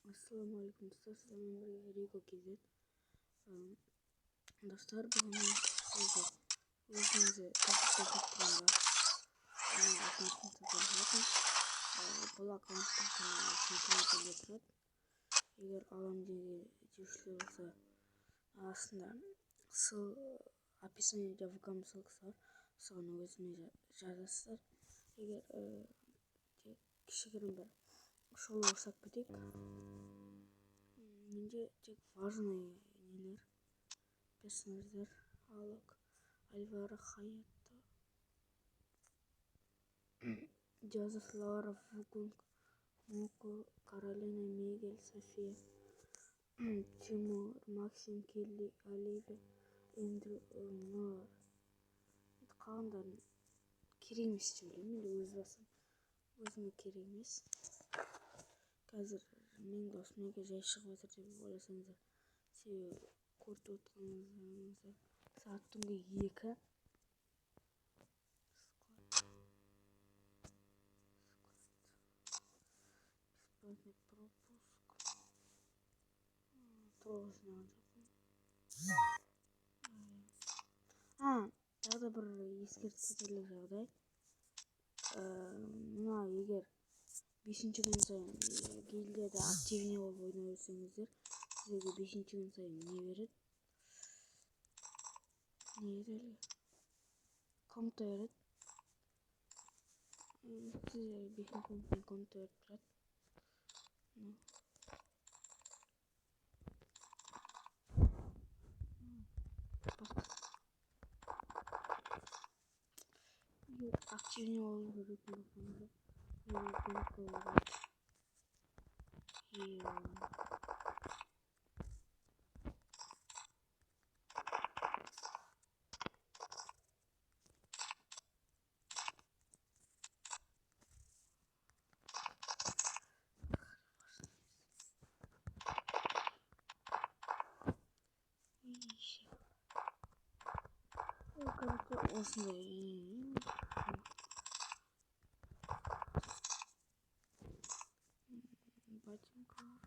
Ассалаумағалейкум достар, сіздермен бірге Рико KZ. Достар, бүгін мен сізге өзіңізді тәптіп тұрғанда аккаунттың сатып алатын бұл аккаунттың сантиметрде тұрады. Егер алам деушілер болса, астында описаниеде ВК ссылкасы бар, соған өзіме жазасыздар. Егер кішігірім бір шоу жасап кетейік. Менде тек важный нелер, персонаждар: Алок, Альваро, Хаятто, Джозеф, Лаура, Вукунг, Моко, Каролина, Мигель, София, Тимур, Максим, Келли, Оливия, Эндрю, Нор. Қалғандарын керек емес деп ойлаймын. Енді өз басым өзіме керек емес. Қазір мен досыммен жай шығып жатыр деп ойласаңыздар, себебі көріп отырғаныңыздар сағат түнгі 2. Бесплатный пропуск. Трогать надо. Тағы да бір ескертіп кетерлік жағдай. Мына егер 5-ші күн сайын гильдияда активне болып ойнай берсеңіздер, сіздерге 5-ші күн сайын не береді? Комната береді. Сіздерге 5-ші күн сайын комната беріп тұрады. Активне болып жүретін болсаңыздар, осындай батинкалар.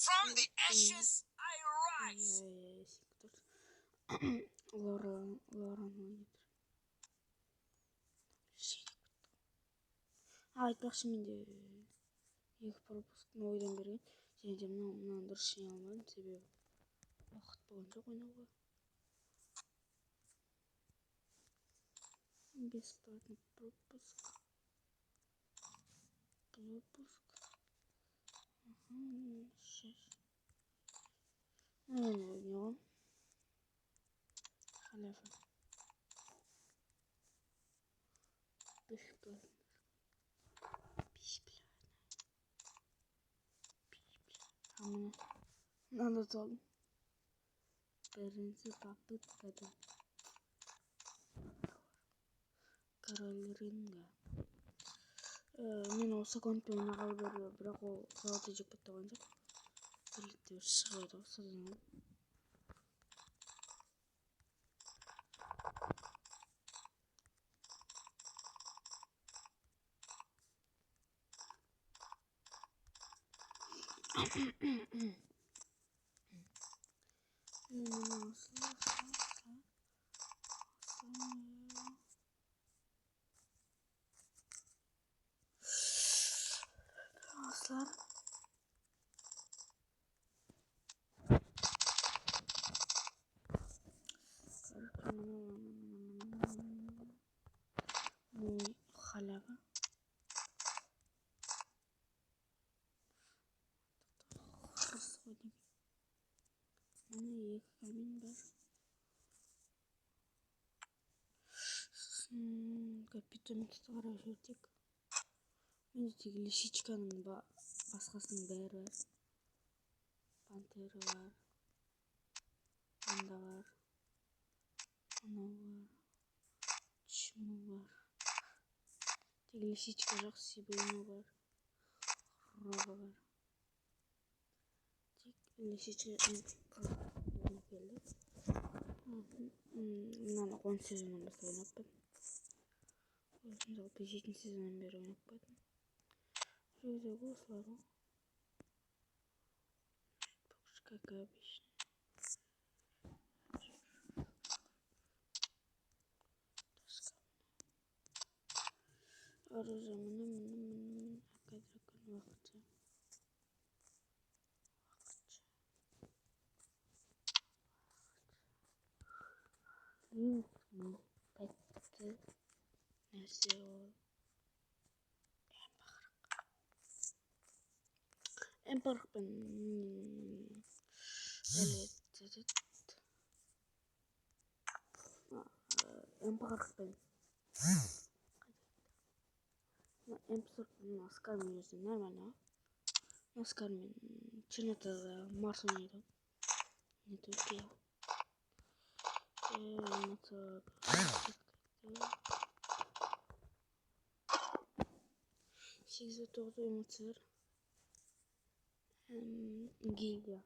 From the ashes I rise. Лораны айтпақшы, менде 2 пропусктың ойдан берген, және де мынаны дұрыс жеңе алмадым, себебі уақыт болған жоқ ойнауға. Бесплатный пропуск. Ойнауым. Халява. Бесплатно. Надо толым. Бірінші попыткада. Король ринга. Мен осы аккаунтпен ойнағалы бері, бірақ ол золотой джекпот табан жоқ. Бірлікте шығып еді содан. Aslar. Халява. Расходник. Міне 2 камень бар. Питомецті қарап жүрдік. Менде тек лисичканың басқасының бәрі бар. Пантера бар. Панда бар. Анау бар. Чему бар. Тек лисичка жоқ, Сибуйно бар. Рога бар. Тек Лешече қызық келді. Мынаны 10 сезоннан бастап ойнаппын. Осыны жалпы 7 сезоннан бері ойнап қойдым. Жүргізегі осылар ғой. Как обычно. Оружие міне акадракон уақытша. Пәтті нәрсе ол. Эмпарықпен Оскармен жүрсе нормально. Оскармен Чернотада Марс ойнайды. Не только я. Сегізде 9 эмоциялар. Гильдия.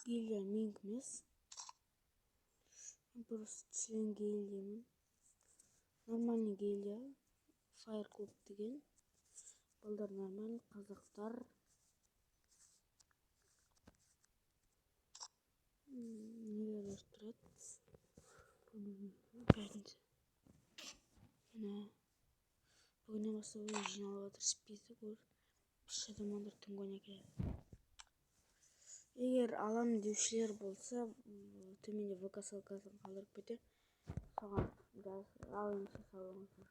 Гильдия менің емес. Просто член гильдиямын. Нормальный гильдия. Fire Club деген. Балдар нормальный қазақтар. Нелер тұрады. Пятница. Бүгіннен бастап жиналып жатыр список бар. 5 адамдар түнгі ойына келеді. Егер алам деушілер болса, төменде ВК ссылкасын қалдырып кетемін. Соған ал енді салыңыздар.